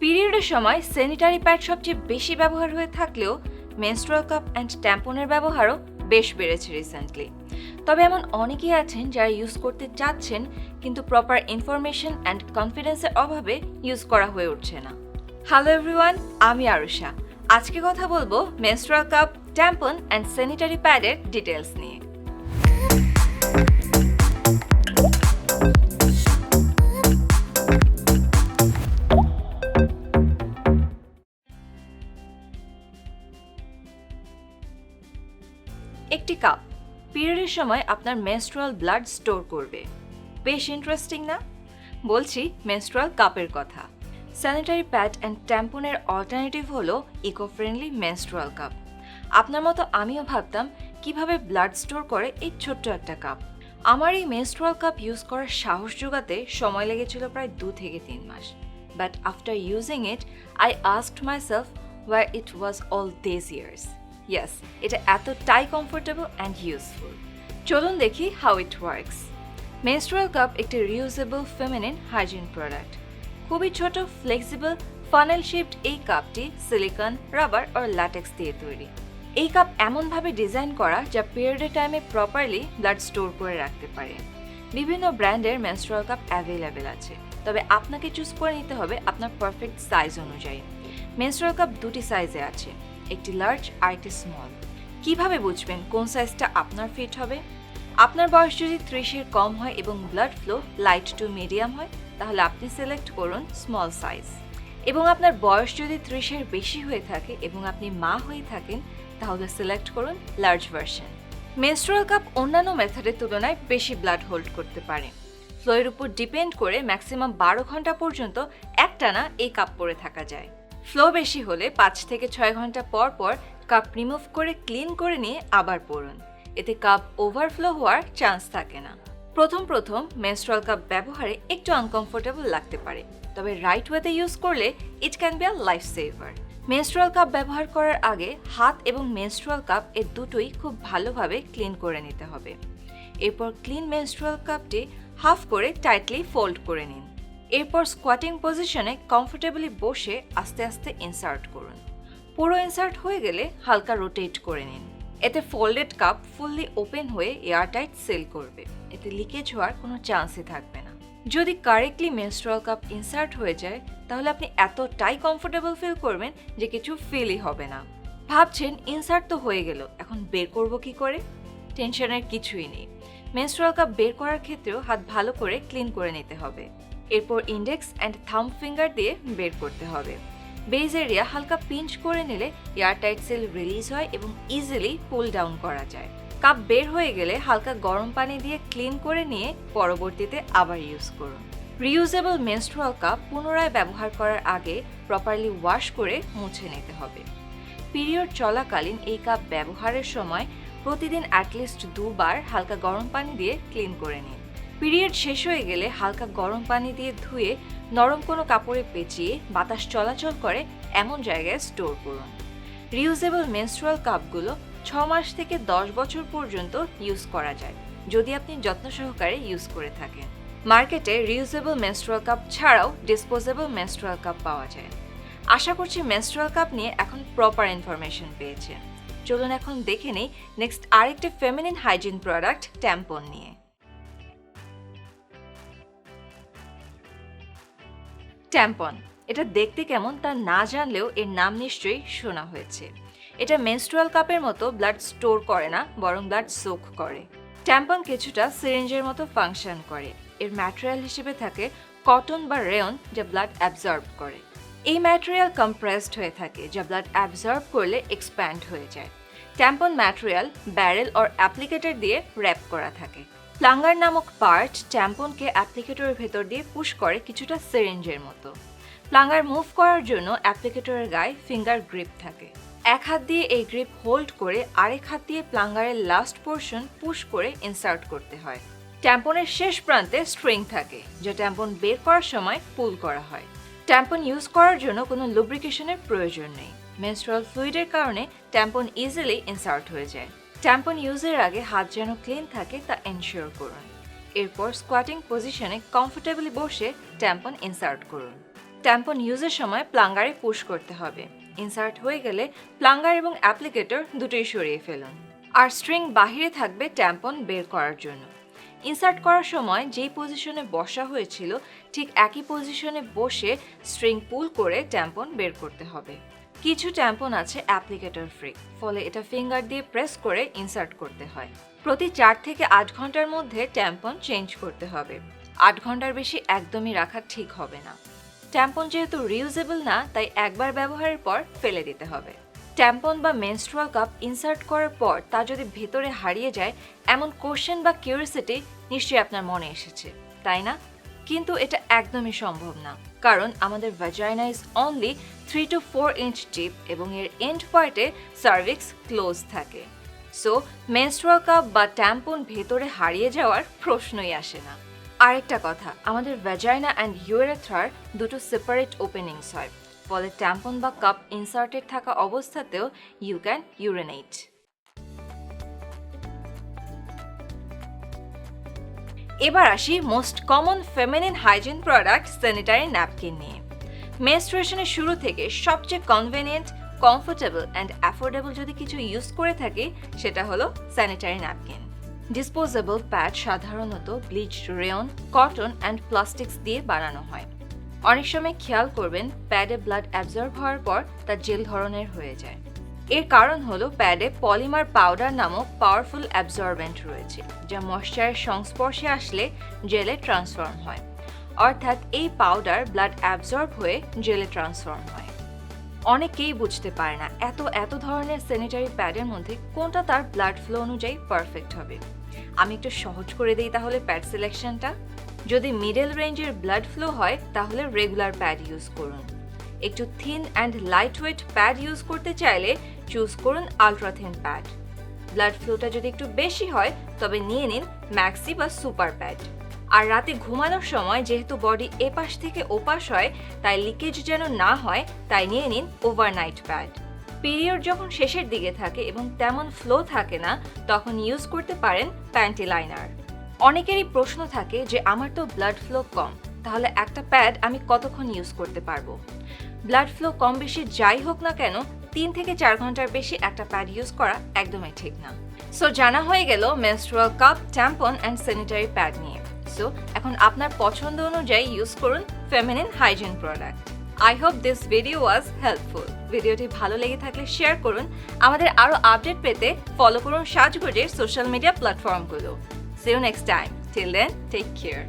পিরিয়ডের সময় sanitary pad সবচেয়ে বেশি ব্যবহার হয়ে থাকলেও মেনস্ট্রুয়াল কাপ অ্যান্ড ট্যাম্পনের ব্যবহারও বেশ বেড়েছে রিসেন্টলি। তবে এমন অনেকেই আছেন যারা ইউজ করতে চাচ্ছেন কিন্তু প্রপার ইনফরমেশন অ্যান্ড কনফিডেন্সের অভাবে ইউজ করা হয়ে উঠছে না। হ্যালো এভরিওয়ান, আমি আরুষা। আজকে কথা বলবো menstrual cup, tampon and sanitary প্যাডের ডিটেলস নিয়ে। একটি কাপ পিরিয়ডের সময় আপনার মেনস্ট্রুয়াল ব্লাড স্টোর করবে। বেশ ইন্টারেস্টিং না? বলছি মেনস্ট্রুয়াল কাপের কথা। স্যানিটারি প্যাড অ্যান্ড ট্যাম্পনের অল্টারনেটিভ হলো ইকো ফ্রেন্ডলি মেনস্ট্রুয়াল কাপ। আপনার মতো আমিও ভাবতাম কিভাবে ব্লাড স্টোর করে এই ছোট্ট একটা কাপ। আমার এই মেনস্ট্রুয়াল কাপ ইউজ করার সাহস জোগাতে সময় লেগেছিল প্রায় 2 থেকে 3 মাস। But after using it I asked myself where was it all this years. Yes, এটা এতটাই কমফোর্টেবল অ্যান্ড ইউজফুল। চলুন দেখি how it works. Menstrual cup একটি রিউজেবল ফেমিনিন হাইজিন প্রোডাক্ট। খুবই ছোট, ফ্লেক্সিবল, ফানেল শেপড এই কাপটি সিলিকন, রাবার আর ল্যাটেক্স দিয়ে তৈরি। এই কাপ এমনভাবে ডিজাইন করা যা পিরিয়ডের টাইমে প্রপারলি ব্লাড স্টোর করে রাখতে পারে। বিভিন্ন ব্র্যান্ডের মেনস্ট্রুয়াল কাপ অ্যাভেলেবেল আছে, তবে আপনাকে চুজ করে নিতে হবে আপনার পারফেক্ট সাইজ অনুযায়ী। মেনস্ট্রুয়াল কাপ দুটি সাইজে আছে, একটি লার্জ আর একটি স্মল। কিভাবে বুঝবেন কোন সাইজটা আপনার ফিট হবে? আপনার বয়স যদি 30-এর কম হয় এবং blood flow light to medium হয় তাহলে আপনি সিলেক্ট করুন স্মল সাইজ। এবং আপনার বয়স যদি 30-এর বেশি হয়ে থাকে এবং আপনি মা হয়ে থাকেন তাহলে সিলেক্ট করুন লার্জ ভার্সন। মেনস্ট্রুয়াল কাপ অন্যান্য মেথডের তুলনায় বেশি ব্লাড হোল্ড করতে পারে। ফ্লোয়ের উপর ডিপেন্ড করে ম্যাক্সিমাম 12 ঘন্টা পর্যন্ত একটানা এই কাপ পরে থাকা যায়। ফ্লো বেশি হলে 5 থেকে 6 ঘন্টা পর পর কাপ রিমুভ করে ক্লিন করে নিয়ে আবার পরুন। এতে কাপ ওভারফ্লো হওয়ার চান্স থাকে না। প্রথম মেনস্ট্রুয়াল কাপ ব্যবহারে একটু আনকমফোর্টেবল লাগতে পারে, তবে রাইট ওয়েতে ইউজ করলে it can be a life saver. Menstrual cup ব্যবহার করার আগে হাত এবং মেনস্ট্রুয়াল কাপ এর দুটোই খুব ভালোভাবে ক্লিন করে নিতে হবে। এরপর ক্লিন মেনস্ট্রুয়াল কাপটি হাফ করে টাইটলি ফোল্ড করে নিন। এরপর স্কোয়াটিং পজিশনে কমফোর্টেবলি বসে আস্তে আস্তে ইনসার্ট করুন। পুরো ইনসার্ট হয়ে গেলে হালকা রোটেট করে নিন। এতে ফোল্ডেড কাপ ফুললি ওপেন হয়ে এয়ারটাইট সিল করবে। এতে লিকেজ হওয়ার কোনো চান্সই থাকবে না। যদি কারেক্টলি মেনস্ট্রুয়াল কাপ ইনসার্ট হয়ে যায় তাহলে আপনি এতটাই কমফোর্টেবল ফিল করবেন যে কিছু ফিলই হবে না। ভাবছেন ইনসার্ট তো হয়ে গেল, এখন বের করব কি করে? টেনশনের কিছুই নেই। মেনস্ট্রুয়াল কাপ বের করার ক্ষেত্রেও হাত ভালো করে ক্লিন করে নিতে হবে। এরপর ইন্ডেক্স অ্যান্ড থাম্ব ফিঙ্গার দিয়ে বের করতে হবে। বেজ এরিয়া হালকা পিঞ্চ করে নিলে এয়ারটাইট সিল রিলিজ হয় এবং ইজিলি পুল ডাউন করা যায়। কাপ বের হয়ে গেলে হালকা গরম পানি দিয়ে ক্লিন করে নিয়ে পরবর্তীতে আবার ইউজ করুন। রিউজেবল মেনস্ট্রুয়াল কাপ পুনরায় ব্যবহার করার আগে প্রপারলি ওয়াশ করে মুছে নিতে হবে। পিরিয়ড চলাকালীন এই কাপ ব্যবহারের সময় প্রতিদিন অ্যাটলিস্ট 2 বার হালকা গরম পানি দিয়ে ক্লিন করে নিন। পিরিয়ড শেষ হয়ে গেলে হালকা গরম পানি দিয়ে ধুয়ে নরম কোনো কাপড়ে পেঁচিয়ে বাতাস চলাচল করে এমন জায়গায় স্টোর করুন। রিউজেবল মেনস্ট্রুয়াল কাপগুলো 6 মাস থেকে 10 বছর পর্যন্ত ইউজ করা যায় যদি আপনি যত্ন সহকারে ইউজ করে থাকেন। মার্কেটে রিউজেবল মেনস্ট্রুয়াল কাপ ছাড়াও ডিসপোজেবল মেনস্ট্রুয়াল কাপ পাওয়া যায়। আশা করছি মেনস্ট্রুয়াল কাপ নিয়ে এখন প্রপার ইনফরমেশন পেয়েছেন। চলুন এখন দেখে নেই নেক্সট আরেকটি ফেমিনিন হাইজিন প্রোডাক্ট ট্যাম্পন নিয়ে। ট্যাম্পন এটা দেখতে কেমন তা না জানলেও এর নাম নিশ্চয়ই শোনা হয়েছে। এটা মেনস্ট্রুয়াল কাপের মতো ব্লাড স্টোর করে না, বরং ব্লাড সোক করে। ট্যাম্পন কিছুটা সিরিঞ্জের মতো ফাংশন করে। এর ম্যাটেরিয়াল হিসেবে থাকে কটন বা রেয়ন যা ব্লাড অ্যাবজর্ব করে। এই ম্যাটেরিয়াল কম্প্রেসড হয়ে থাকে যা ব্লাড অ্যাবজর্ব করলে এক্সপ্যান্ড হয়ে যায়। Tampon material barrel or applicator দিয়ে র্যাপ করা থাকে। প্লাঙ্গার নামক পার্ট ট্যাম্পনকে অ্যাপ্লিকেটরের ভেতর দিয়ে পুশ করে কিছুটা সিরিঞ্জের মতো। প্লাঙ্গার মুভ করার জন্য অ্যাপ্লিকেটরের গায়ে ফিঙ্গার গ্রিপ থাকে। এক হাত দিয়ে এই গ্রিপ হোল্ড করে আরেক হাত দিয়ে প্লাঙ্গারের লাস্ট পোর্শন পুশ করে ইনসার্ট করতে হয়। ট্যাম্পনের শেষ প্রান্তে স্ট্রিং থাকে যা ট্যাম্পন বের করার সময় পুল করা হয়। ট্যাম্পন ইউজ করার জন্য কোনো লুব্রিকেশনের প্রয়োজন নেই। মেনস্ট্রুয়াল ফ্লুইডের কারণে ট্যাম্পন ইজিলি ইনসার্ট হয়ে যায়। ট্যাম্পন ইউজের আগে হাত যেন ক্লিন থাকে তা এনশিওর করুন। এরপর স্কোয়াটিং পজিশনে কমফোর্টেবলি বসে ট্যাম্পন ইনসার্ট করুন। ট্যাম্পন ইউজের সময় প্লাঙ্গারে পুশ করতে হবে। ইনসার্ট হয়ে গেলে প্লাঙ্গার এবং অ্যাপ্লিকেটর দুটোই সরিয়ে ফেলুন। আর স্ট্রিং বাহিরে থাকবে ট্যাম্পন বের করার জন্য। ইনসার্ট করার সময় যেই পজিশনে বসা হয়েছিল ঠিক একই পজিশনে বসে স্ট্রিং পুল করে ট্যাম্পন বের করতে হবে। কিছু ট্যাম্পন আছে অ্যাপ্লিকেটর ফ্রি, ফলে এটা ফিঙ্গার দিয়ে প্রেস করে ইনসার্ট করতে হয়। প্রতি 4 থেকে 8 ঘন্টার মধ্যে ট্যাম্পন চেঞ্জ করতে হবে। 8 ঘন্টার বেশি একদমই রাখা ঠিক হবে না। ট্যাম্পন যেহেতু রিউজেবল না, তাই একবার ব্যবহারের পর ফেলে দিতে হবে। ট্যাম্পন বা মেনস্ট্রুয়াল কাপ ইনসার্ট করার পর তা যদি ভেতরে হারিয়ে যায়, এমন কোশ্চেন বা কিউরিওসিটি নিশ্চয়ই আপনার মনে এসেছে, তাই না? কিন্তু এটা একদমই সম্ভব না, কারণ আমাদের vagina is only 3 to 4 inch deep এবং এর এন্ড পয়েন্টে সার্ভিক্স ক্লোজ থাকে। সো মেনস্ট্রুয়াল কাপ বা ট্যাম্পন ভেতরে হারিয়ে যাওয়ার প্রশ্নই আসে না। আরেকটা কথা, আমাদের ভ্যাজাইনা অ্যান্ড ইউরেথ্রার দুটো সেপারেট ওপেনিংস হয়, ফলে ট্যাম্পন বা কাপ ইনসার্টেড থাকা অবস্থাতেও ইউ ক্যান ইউরিনেট। এবার আসি most common feminine hygiene product sanitary napkin নিয়ে। মেনস্ট্রুয়েশনের শুরু থেকে সবচেয়ে কনভেনিয়েন্ট, কমফোর্টেবল অ্যান্ড অ্যাফোর্ডেবল যদি কিছু ইউজ করে থাকি, সেটা হলো স্যানিটারি ন্যাপকিন। ডিসপোজেবল প্যাড সাধারণত ব্লিচড রেয়ন, কটন অ্যান্ড প্লাস্টিক্স দিয়ে বানানো হয়। অনেক সময় খেয়াল করবেন প্যাডে ব্লাড অ্যাবজর্ব হওয়ার পর তা জেল ধরনের হয়ে যায়। এর কারণ হলো প্যাডে পলিমার পাউডার নামক পাওয়ারফুল অ্যাবজর্বেন্ট রয়েছে, যা ময়েশ্চারের সংস্পর্শে আসলে জেলে ট্রান্সফর্ম হয়। অর্থাৎ এই পাউডার ব্লাড অ্যাবজর্ব হয়ে জেলে ট্রান্সফর্ম হয়। অনেকেই বুঝতে পারে না এত ধরনের স্যানিটারি প্যাডের মধ্যে কোনটা তার ব্লাড ফ্লো অনুযায়ী পারফেক্ট হবে। আমি একটু সহজ করে দিই তাহলে প্যাড সিলেকশনটা। যদি মিডল রেঞ্জের ব্লাড ফ্লো হয় তাহলে রেগুলার প্যাড ইউজ করুন। একটু thin and light weight pad use করতে চাইলে চুজ করুন আলট্রা থিন প্যাড। ব্লাড ফ্লোটা যদি একটু বেশি হয় তবে নিয়ে নিন ম্যাক্সি বা সুপার প্যাড। আর রাতে ঘুমানোর সময় যেহেতু বডি এপাশ থেকে ওপাশ হয়, তাই লিকেজ যেন না হয়, তাই নিয়ে নিন ওভারনাইট প্যাড। পিরিয়ড যখন শেষের দিকে থাকে এবং তেমন ফ্লো থাকে না, তখন ইউজ করতে পারেন প্যান্টি লাইনার। অনেকেরই প্রশ্ন থাকে যে আমার তো ব্লাড ফ্লো কম, তাহলে একটা প্যাড আমি কতক্ষণ ইউজ করতে পারবো? ব্লাড ফ্লো কম বেশি যাই হোক না কেন, 3 থেকে 4 ঘন্টার বেশি একটা প্যাড ইউজ করা একদমই ঠিক না। সো জানা হয়ে গেল menstrual cup, tampon and sanitary pad নিয়ে। সো এখন আপনার পছন্দ অনুযায়ী ইউজ করুন feminine hygiene product. I hope this video was helpful. ভিডিওটি ভালো লেগে থাকলে শেয়ার করুন। আমাদের আরও আপডেট পেতে ফলো করুন সাজগোজের সোশ্যাল মিডিয়া প্ল্যাটফর্মগুলো। See you next time. Till then, take care.